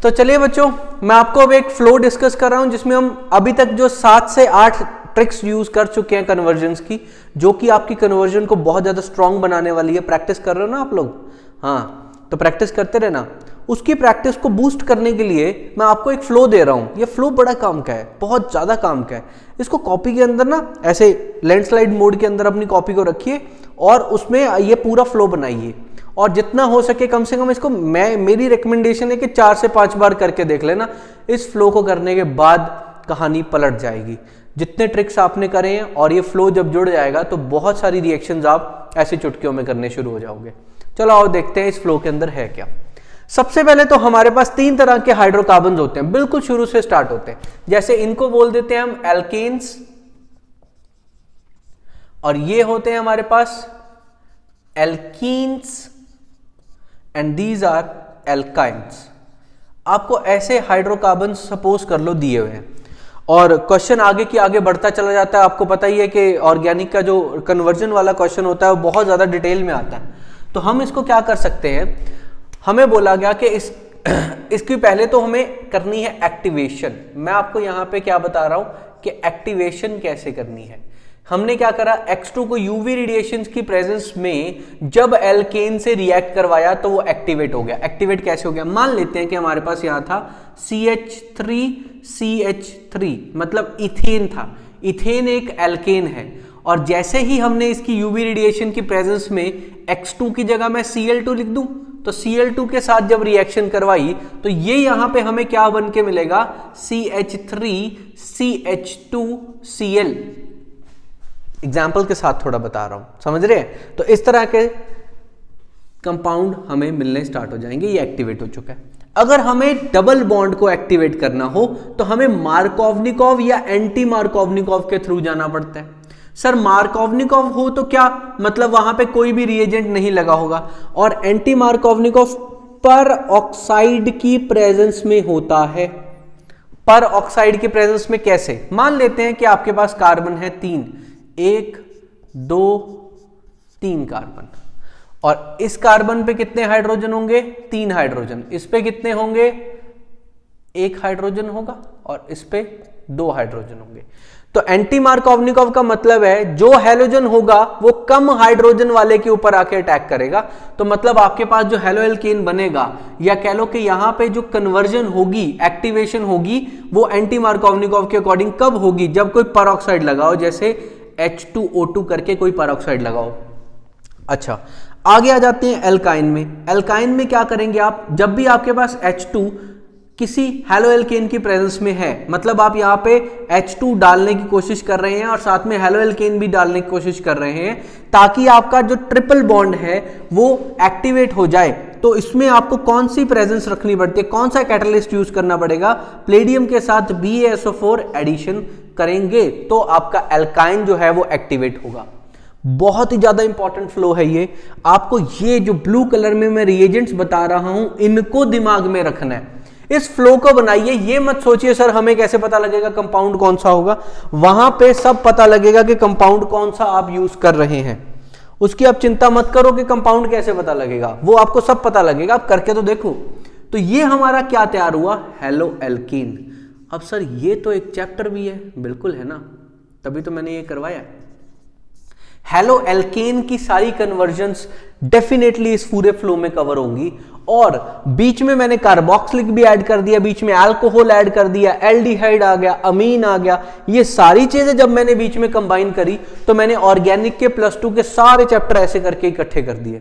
तो चलिए बच्चों, मैं आपको अब एक फ्लो डिस्कस कर रहा हूं जिसमें हम अभी तक जो 7 से 8 ट्रिक्स यूज कर चुके हैं कन्वर्जन्स की, जो कि आपकी कन्वर्जन को बहुत ज्यादा स्ट्रांग बनाने वाली है। प्रैक्टिस कर रहे हो ना आप लोग? हाँ, तो प्रैक्टिस करते रहना। उसकी प्रैक्टिस को बूस्ट करने के लिए मैं आपको एक फ्लो दे रहा हूं। ये फ्लो बड़ा काम का है, बहुत ज्यादा काम का है। इसको कॉपी के अंदर ना ऐसे लैंडस्लाइड मोड के अंदर अपनी कॉपी को रखिए और उसमें ये पूरा फ्लो बनाइए, और जितना हो सके कम से कम इसको मेरी रिकमेंडेशन है कि 4 से 5 बार करके देख लेना। इस फ्लो को करने के बाद कहानी पलट जाएगी। जितने ट्रिक्स आपने करे हैं और ये फ्लो जब जुड़ जाएगा तो बहुत सारी रिएक्शंस आप ऐसे चुटकियों में करने शुरू हो जाओगे। चलो आओ देखते हैं इस फ्लो के अंदर है क्या। सबसे पहले तो हमारे पास 3 तरह के हाइड्रोकार्बन होते हैं, बिल्कुल शुरू से स्टार्ट होते हैं। जैसे इनको बोल देते हैं हम एल्केन्स, और ये होते हैं हमारे पास alkenes, and these are alkynes. आपको ऐसे हाइड्रोकार्बन सपोज कर लो दिए हुए हैं, और क्वेश्चन आगे की आगे बढ़ता चला जाता है। आपको पता ही है कि ऑर्गेनिक का जो कन्वर्जन वाला क्वेश्चन होता है वो बहुत ज्यादा डिटेल में आता है। तो हम इसको क्या कर सकते हैं, हमें बोला गया कि इसकी पहले तो हमें करनी है एक्टिवेशन। मैं आपको यहां पे क्या बता रहा हूं कि एक्टिवेशन कैसे करनी है। हमने क्या करा, X2 को यूवी रेडिएशन की प्रेजेंस में जब एल्केन से रिएक्ट करवाया तो वो एक्टिवेट हो गया। एक्टिवेट कैसे हो गया, मान लेते हैं कि हमारे पास यहां था CH3CH3, मतलब इथेन था। इथेन एक एल्केन है, और जैसे ही हमने इसकी यूवी रेडिएशन की प्रेजेंस में X2 की जगह मैं Cl2 लिख दूं, तो Cl2 के साथ जब रिएक्शन करवाई तो ये यहां पे हमें क्या बन के मिलेगा, CH3CH2Cl। एग्जाम्पल के साथ थोड़ा बता रहा हूं, समझ रहे हैं? तो इस तरह के कंपाउंड हमें मिलने स्टार्ट हो जाएंगे। ये एक्टिवेट हो चुका है। अगर हमें डबल बॉन्ड को एक्टिवेट करना हो तो हमें मार्कोवनिकॉव या एंटी मार्कोवनिकॉव के थ्रू जाना पड़ता है। सर मार्कोवनिकॉव हो तो क्या मतलब, वहां पे कोई भी रिएजेंट नहीं लगा होगा, और एंटी मार्कोवनिकॉव पर ऑक्साइड की प्रेजेंस में होता है। पर ऑक्साइड की प्रेजेंस में कैसे, मान लेते हैं कि आपके पास कार्बन है 3, 1 2 3 कार्बन, और इस कार्बन पे कितने हाइड्रोजन होंगे, 3 हाइड्रोजन। इस पे कितने होंगे, 1 हाइड्रोजन होगा, और इस पे 2 हाइड्रोजन होंगे। तो एंटी मार्कोवनिकॉव का मतलब है जो हैलोजन होगा वो कम हाइड्रोजन वाले के ऊपर आके अटैक करेगा। तो मतलब आपके पास जो हेलो एल्केन बनेगा, या कह लो कि यहां पे जो कन्वर्जन होगी, एक्टिवेशन होगी, वो एंटी मार्कोवनिकॉव के अकॉर्डिंग कब होगी, जब कोई परऑक्साइड लगाओ, जैसे H2O2 करके कोई परऑक्साइड लगाओ। अच्छा, आगे आ जाते हैं एल्काइन में। एल्काइन में क्या करेंगे आप, जब भी आपके पास H2 किसी हेलो एल्केन की प्रेजेंस में है, मतलब आप यहां पे H2 डालने की कोशिश कर रहे हैं और साथ में हेलो एल्केन भी डालने की कोशिश कर रहे हैं, ताकि आपका जो ट्रिपल बॉन्ड है वो एक्टिवेट हो जाए। तो इसमें आपको कौन सी प्रेजेंस रखनी पड़ती है, कौन सा कैटलिस्ट यूज करना पड़ेगा, प्लेडियम के साथ BaSO4 एडिशन करेंगे तो आपका एल्काइन जो है वो एक्टिवेट होगा। बहुत ही ज्यादा इंपॉर्टेंट फ्लो है ये। आपको ये जो ब्लू कलर में मैं रिएजेंट्स बता रहा हूं, इनको दिमाग में रखना है। इस फ्लो को बनाइए। ये मत सोचिए सर हमें कैसे पता लगेगा कंपाउंड कौन सा होगा, वहां पे सब पता लगेगा कि कंपाउंड कौन सा आप यूज कर रहे हैं। उसकी आप चिंता मत करो कि कंपाउंड कैसे पता लगेगा, वो आपको सब पता लगेगा, आप करके तो देखो। तो ये हमारा क्या तैयार हुआ, हेलो एल्कीन। अब सर ये तो एक चैप्टर भी है, बिल्कुल है ना, तभी तो मैंने ये करवाया। हेलो एल्केन की सारी कन्वर्जन्स डेफिनेटली इस पूरे फ्लो में कवर होंगी, और बीच में मैंने कार्बोक्सिलिक भी ऐड कर दिया, बीच में अल्कोहल ऐड कर दिया, एल्डिहाइड आ गया, अमीन आ गया। ये सारी चीजें जब मैंने बीच में कंबाइन करी तो मैंने ऑर्गेनिक के +2 के सारे चैप्टर ऐसे करके इकट्ठे कर दिए।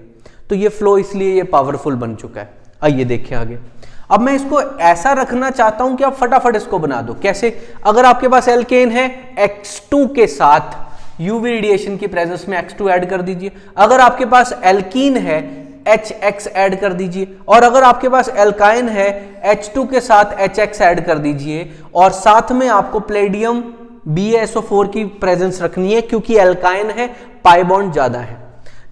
तो ये फ्लो इसलिए ये पावरफुल बन चुका है। आइए देखिए आगे। अब मैं इसको ऐसा रखना चाहता हूं कि आप फटाफट इसको बना दो। कैसे, अगर आपके पास एल्केन है, X2 के साथ यूवी रेडिएशन की प्रेजेंस में X2 ऐड कर दीजिए। अगर आपके पास एल्कीन है, HX ऐड कर दीजिए, और अगर आपके पास एल्काइन है, H2 के साथ HX ऐड कर दीजिए, और साथ में आपको प्लेडियम BaSO4 की प्रेजेंस रखनी है, क्योंकि एल्काइन है, पाई बॉन्ड ज्यादा है।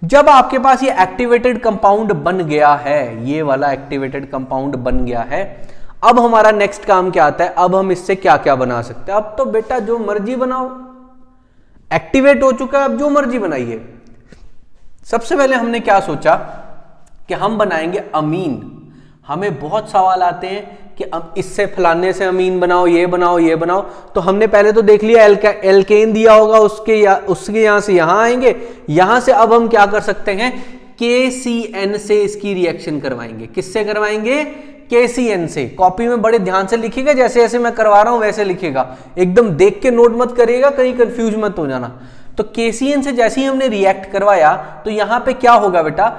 जब आपके पास ये एक्टिवेटेड कंपाउंड बन गया है, ये वाला एक्टिवेटेड कंपाउंड बन गया है, अब हमारा नेक्स्ट काम क्या आता है, अब हम इससे क्या क्या बना सकते हैं। अब तो बेटा जो मर्जी बनाओ, एक्टिवेट हो चुका है, अब जो मर्जी बनाइए। सबसे पहले हमने क्या सोचा कि हम बनाएंगे अमीन। हमें बहुत सवाल आते हैं कि अब इससे फलाने से अमीन बनाओ, ये बनाओ, ये बनाओ। तो हमने पहले तो देख लिया एल्केन दिया होगा, उसके यहां से यहां आएंगे, यहां से अब हम क्या कर सकते हैं, KCN से इसकी रिएक्शन करवाएंगे। किससे करवाएंगे? KCN से। कॉपी में बड़े ध्यान से लिखिएगा, जैसे जैसे मैं करवा रहा हूं वैसे लिखिएगा, एकदम देख के नोट मत करिएगा, कहीं कंफ्यूज मत हो जाना। तो KCN से जैसे ही हमने रिएक्ट करवाया तो यहां पे क्या होगा बेटा,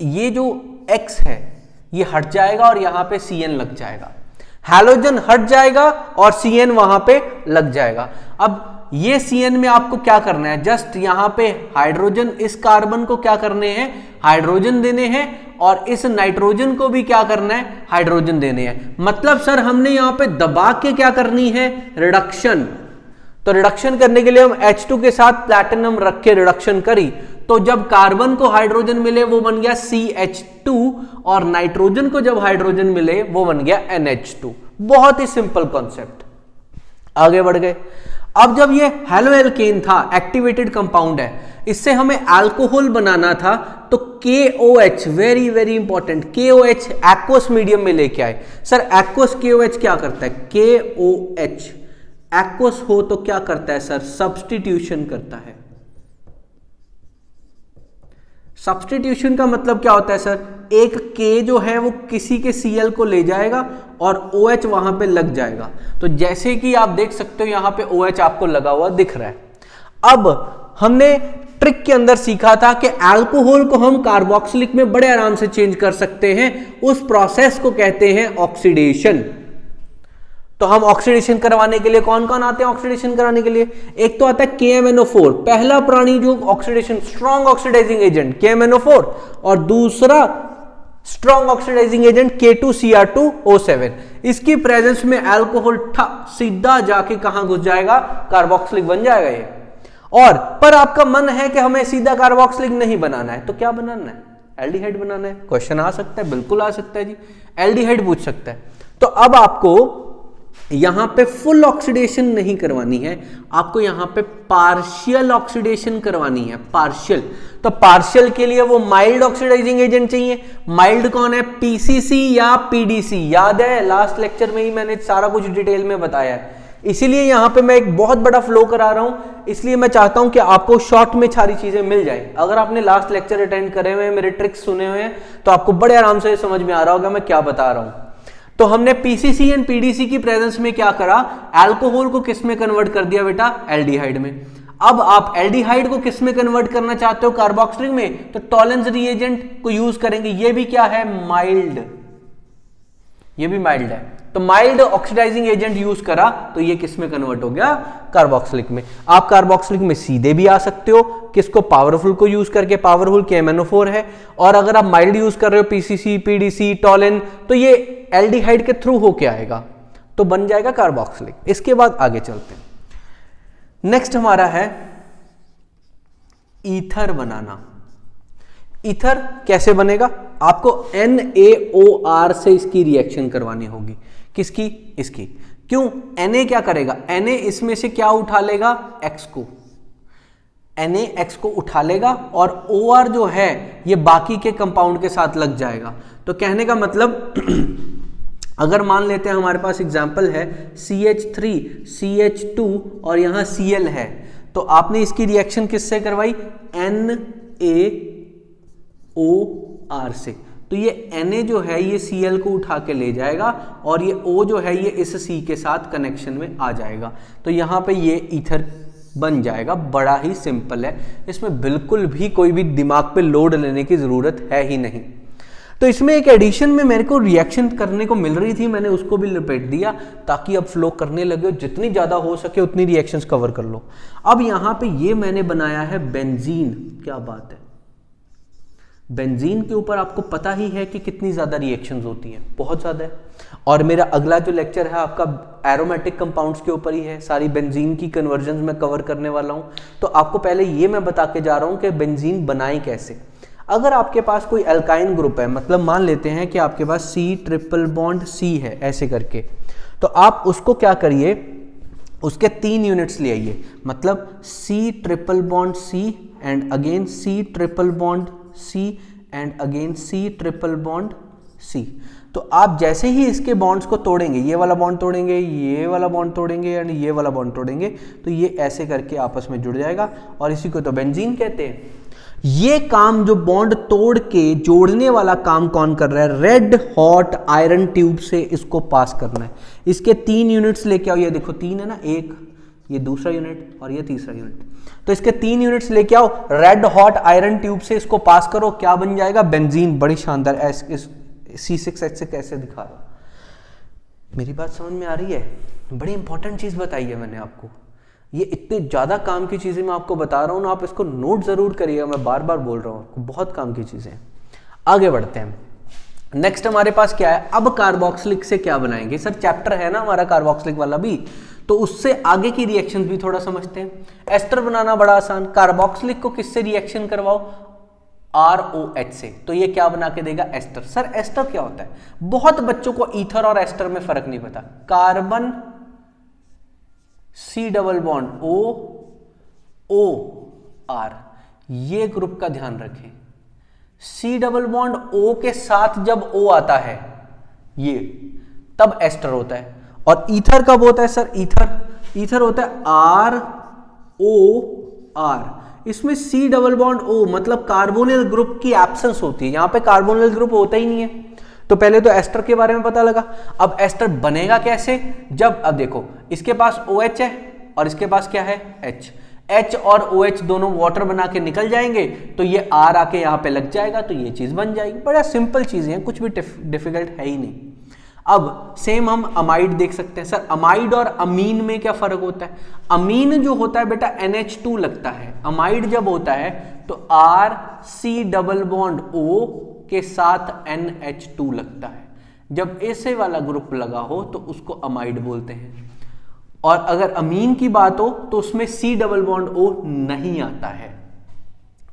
ये जो X है ये हट जाएगा और यहां पे CN लग जाएगा, हैलोजन हट जाएगा और CN वहां पे लग जाएगा। अब ये CN में आपको क्या करना है, जस्ट यहां पे हाइड्रोजन, इस कार्बन को क्या करने हैं, हाइड्रोजन देने हैं, और इस नाइट्रोजन को भी क्या करना है, हाइड्रोजन देने हैं। मतलब सर हमने यहां पे दबा के क्या करनी है, रिडक्शन। तो रिडक्शन करने के लिए हम H2 के साथ प्लैटिनम रख के रिडक्शन करी, तो जब कार्बन को हाइड्रोजन मिले वो बन गया CH2, और नाइट्रोजन को जब हाइड्रोजन मिले वो बन गया NH2। बहुत ही सिंपल कॉन्सेप्ट। आगे बढ़ गए। अब जब ये हेलोएल्केन था, एक्टिवेटेड कंपाउंड है, इससे हमें अल्कोहल बनाना था, तो KOH, very very important, KOH aqueous medium में लेके आए। सर एक्वस KOH क्या करता है, KOH एक्वस हो तो क्या करता है सर, सब्स्टिट्यूशन करता है। सब्स्टिट्यूशन का मतलब क्या होता है सर, एक K जो है वो किसी के Cl को ले जाएगा और OH वहां पे लग जाएगा। तो जैसे कि आप देख सकते हो यहां पे OH आपको लगा हुआ दिख रहा है। अब हमने ट्रिक के अंदर सीखा था कि अल्कोहल को हम कार्बोक्सिलिक में बड़े आराम से चेंज कर सकते हैं, उस प्रोसेस को कहते हैं ऑक्सीडेशन। तो हम ऑक्सीडेशन करवाने के लिए कौन कौन आते हैं ऑक्सीडेशन कराने के लिए, एक तो आता है KMNO4, पहला प्राणी जो oxidation, strong oxidising agent KMNO4, और दूसरा स्ट्रॉन्ग ऑक्सीडाइजिंग एजेंट K2Cr2O7। इसकी प्रेजेंस में अल्कोहल सीधा जाके कहां घुस जाएगा, कार्बोक्सिलिक बन जाएगा ये। और पर आपका मन है कि हमें सीधा कार्बोक्सिलिक नहीं बनाना है, तो क्या बनाना है, एल्डिहाइड बनाना है। क्वेश्चन आ सकता है, बिल्कुल आ सकता है जी, एल्डिहाइड पूछ सकता है। तो अब आपको यहां पे फुल ऑक्सीडेशन नहीं करवानी है, आपको यहां पे पार्शियल ऑक्सीडेशन करवानी है, पार्शियल। तो पार्शियल के लिए वो माइल्ड ऑक्सीडाइजिंग एजेंट चाहिए। माइल्ड कौन है, PCC या PDC, याद है लास्ट लेक्चर में ही मैंने सारा कुछ डिटेल में बताया है। इसीलिए यहां पे मैं एक बहुत बड़ा फ्लो करा रहा हूं, इसलिए मैं चाहता हूं कि आपको शॉर्ट में सारी चीजें मिल जाए। अगर आपने लास्ट लेक्चर अटेंड करे हुए हैं, मेरे ट्रिक्स सुने हुए हैं, तो आपको बड़े आराम से समझ में आ रहा होगा मैं क्या बता रहा हूं। तो हमने PCC एंड PDC की प्रेजेंस में क्या करा, अल्कोहल को किस में कन्वर्ट कर दिया बेटा, एल्डिहाइड में। अब आप एल्डिहाइड को किस में कन्वर्ट करना चाहते हो, कार्बोक्सिलिक में, तो टॉलेंस रिएजेंट को यूज करेंगे। ये भी क्या है, माइल्ड, ये भी माइल्ड है। तो माइल्ड ऑक्सीडाइजिंग एजेंट यूज करा तो ये किस में कन्वर्ट हो गया, कार्बोक्सिलिक में। आप कार्बोक्सिलिक में सीधे भी आ सकते हो, किसको, पावरफुल को यूज करके, पावरफुल KMNO4 है। और अगर आप माइल्ड यूज कर रहे हो, PCC, PDC, टॉलेन, तो ये एल्डिहाइड के थ्रू होके आएगा, तो बन जाएगा कार्बोक्सिलिक। इसके बाद आगे चलते हैं। नेक्स्ट हमारा है ईथर बनाना। ईथर कैसे बनेगा, आपको NaOR से इसकी रिएक्शन करवानी होगी। किसकी, इसकी। क्यों, Na क्या करेगा, Na इसमें से क्या उठा लेगा, X को, Na X को उठा लेगा, और OR जो है ये बाकी के कंपाउंड के साथ लग जाएगा। तो कहने का मतलब अगर मान लेते हैं हमारे पास एग्जाम्पल है CH3, CH2 और यहां Cl है, तो आपने इसकी रिएक्शन किससे करवाई, NaOR से। तो ये Na जो है ये Cl को उठा के ले जाएगा, और ये O जो है ये इस C के साथ कनेक्शन में आ जाएगा। तो यहां पे ये ईथर बन जाएगा। बड़ा ही सिंपल है, इसमें बिल्कुल भी कोई भी दिमाग पे लोड लेने की जरूरत है ही नहीं। तो इसमें एक एडिशन में मेरे को रिएक्शन करने को मिल रही थी, मैंने उसको भी लपेट दिया ताकि अब फ्लो करने लगे, जितनी ज्यादा हो सके उतनी रिएक्शंस कवर कर लो। अब यहां पे ये मैंने बनाया है बेंजीन। क्या बात है, बेंजीन के ऊपर आपको पता ही है कि कितनी ज्यादा रिएक्शंस होती हैं, बहुत ज्यादा है। और मेरा अगला जो लेक्चर है आपका एरोमेटिक कंपाउंड्स के ऊपर ही है, सारी बेंजीन की कन्वर्जन्स मैं कवर करने वाला हूं। तो आपको पहले ये मैं बता के जा रहा हूं कि बेंजीन बनाई कैसे। अगर आपके पास कोई अल्काइन ग्रुप है, मतलब मान लेते हैं कि आपके पास C ट्रिपल बॉन्ड C है ऐसे करके, तो आप उसको क्या करिए, उसके 3 यूनिट्स ले आइए, मतलब C triple bond C and again C triple bond C and again C triple bond C। तो आप जैसे ही इसके बॉन्ड्स को तोड़ेंगे, ये वाला बॉन्ड तोड़ेंगे, ये वाला बॉन्ड तोड़ेंगे एंड ये वाला बॉन्ड तोड़ेंगे, तो ये ऐसे करके आपस में जुड़ जाएगा और इसी को तो बेंजीन कहते हैं। ये काम जो बॉन्ड तोड़ के जोड़ने वाला काम कौन कर रहा है? रेड हॉट आयरन ट्यूब से इसको पास करना है। इसके 3 यूनिट्स लेके आओ, ये देखो 3 है ना, एक ये दूसरा यूनिट और ये तीसरा यूनिट, तो इसके 3 यूनिट्स लेके आओ, रेड हॉट आयरन ट्यूब से इसको पास करो, क्या बन जाएगा? बेंजीन। बड़ी शानदार। C6H6 कैसे दिखा रहा, मेरी बात समझ में आ रही है? बड़ी इंपॉर्टेंट चीज बताई है मैंने आपको। ये इतने ज्यादा काम की चीजें मैं आपको बता रहा हूं ना, आप इसको नोट जरूर करिएगा, मैं बार बार बोल रहा हूं आपको, बहुत काम की चीजें। आगे बढ़ते हैं। नेक्स्ट हमारे पास क्या है? अब कार्बोक्सिलिक से क्या बनाएंगे? सर चैप्टर है ना हमारा कार्बोक्सिलिक वाला भी, तो उससे आगे की रिएक्शंस भी थोड़ा समझते हैं। एस्टर बनाना बड़ा आसान। कार्बोक्सिलिक को किससे रिएक्शन करवाओ? ROH से, तो ये क्या बना के देगा? एस्टर। सर एस्टर क्या होता है? बहुत बच्चों को ईथर और एस्टर में फर्क नहीं पता। Carbon C double bond OR, ये ग्रुप का ध्यान रखें। C डबल बॉन्ड O के साथ जब O आता है ये, तब एस्टर होता है। और ईथर कब होता है? सर ईथर होता है ROR। इसमें C डबल बॉन्ड O मतलब कार्बोनिल ग्रुप की एब्सेंस होती है, यहां पे कार्बोनिल ग्रुप होता ही नहीं है। तो पहले तो एस्टर के बारे में पता लगा। अब एस्टर बनेगा कैसे? जब, अब देखो इसके पास OH है और इसके पास क्या है? H और OH दोनों वाटर बना के निकल जाएंगे, तो ये R आके यहाँ पे लग जाएगा, तो ये चीज बन जाएगी। बड़ा सिंपल चीजें हैं, कुछ भी डिफिकल्ट है ही नहीं। अब सेम हम अमाइड देख सकते हैं। सर अमाइड और अमीन में क्या फर्क होता है? अमीन जो होता है बेटा NH2 लगता है, अमाइड जब होता है तो RC डबल बॉन्ड O के साथ NH2 लगता है। जब ऐसे वाला ग्रुप लगा हो तो उसको अमाइड बोलते हैं। और अगर अमीन की बात हो तो उसमें C डबल बॉन्ड O नहीं आता है।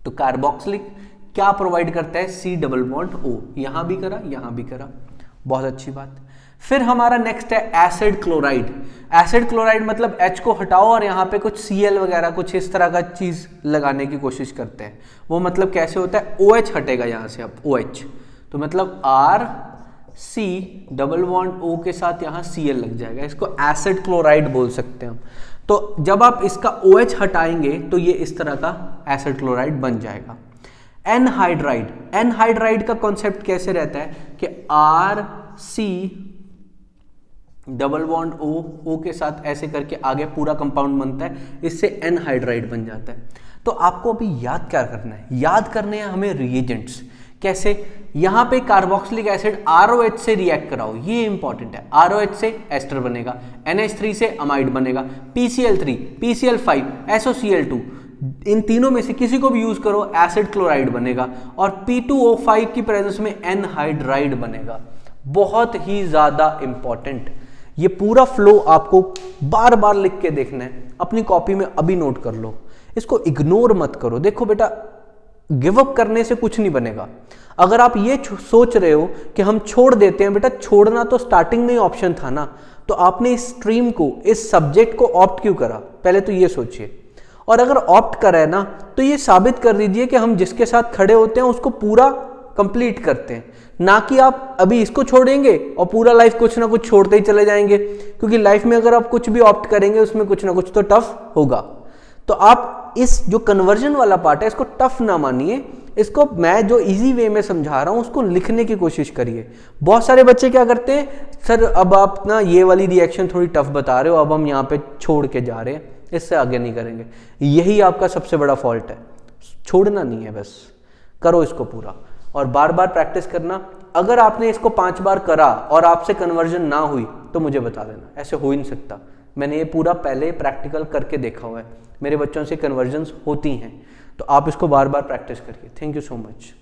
तो कार्बोक्सिलिक क्या प्रोवाइड करता है? C double bond O। यहां भी करा, यहां भी करा, बहुत अच्छी बात। फिर हमारा नेक्स्ट है एसिड क्लोराइड। एसिड क्लोराइड मतलब H को हटाओ और यहाँ पे कुछ Cl वगैरह कुछ इस तरह का चीज लगाने की कोशिश करते हैं। वो मतलब कैसे होता है? OH हटेगा यहाँ से, अब OH, तो मतलब RC डबल बॉन्ड O के साथ यहाँ Cl लग जाएगा, इसको एसिड क्लोराइड बोल सकते हैं हम। तो जब आप इसका OH हटाएंगे तो ये इस तरह का एसिड क्लोराइड बन जाएगा। एनहाइड्राइड, एनहाइड्राइड का कॉन्सेप्ट कैसे रहता है कि RC डबल बॉन्ड O के साथ ऐसे करके आगे पूरा कंपाउंड बनता है, इससे एनहाइड्राइड बन जाता है। तो आपको अभी याद क्या करना है? याद करने हैं हमें रिएजेंट्स। कैसे? यहां पे कार्बोक्सिलिक एसिड ROH से रिएक्ट कराओ, ये इंपॉर्टेंट है। ROH से एस्टर बनेगा, NH3 से अमाइड बनेगा, PCl3, PCl5, SOCl2, इन तीनों में से किसी को भी यूज करो, एसिड क्लोराइड बनेगा। और P2O5 की प्रेजेंस में एनहाइड्राइड बनेगा। बहुत ही ज्यादा इंपॉर्टेंट। ये पूरा फ्लो आपको बार बार लिख के देखना है, अपनी कॉपी में अभी नोट कर लो, इसको इग्नोर मत करो। देखो बेटा, गिव अप करने से कुछ नहीं बनेगा। अगर आप ये सोच रहे हो कि हम छोड़ देते हैं, बेटा छोड़ना तो स्टार्टिंग में ही ऑप्शन था ना, तो आपने इस स्ट्रीम को, इस सब्जेक्ट को ऑप्ट क्यों करा? पहले तो ये सोचिए। और अगर ऑप्ट करा है ना, तो ये साबित कर दीजिए कि हम जिसके साथ खड़े होते हैं उसको पूरा कंप्लीट करते हैं, ना कि आप अभी इसको छोड़ेंगे और पूरा लाइफ कुछ ना कुछ छोड़ते ही चले जाएंगे। क्योंकि लाइफ में अगर आप कुछ भी ऑप्ट करेंगे उसमें कुछ ना कुछ तो टफ होगा। तो आप इस जो कन्वर्जन वाला पार्ट है इसको टफ ना मानिए, इसको मैं जो इजी वे में समझा रहा हूं उसको लिखने की कोशिश करिए। बहुत सारे बच्चे क्या करते हैं, सर अब आप ना ये वाली रिएक्शन थोड़ी टफ बता रहे हो, अब हम यहाँ पे छोड़ के जा रहे हैं, इससे आगे नहीं करेंगे। यही आपका सबसे बड़ा फॉल्ट है, छोड़ना नहीं है, बस करो इसको पूरा और बार बार प्रैक्टिस करना। अगर आपने इसको 5 बार करा और आपसे कन्वर्जन ना हुई तो मुझे बता देना, ऐसे हो ही नहीं सकता। मैंने ये पूरा पहले प्रैक्टिकल करके देखा हुआ है, मेरे बच्चों से कन्वर्जन्स होती हैं। तो आप इसको बार बार प्रैक्टिस करिए। Thank you so much.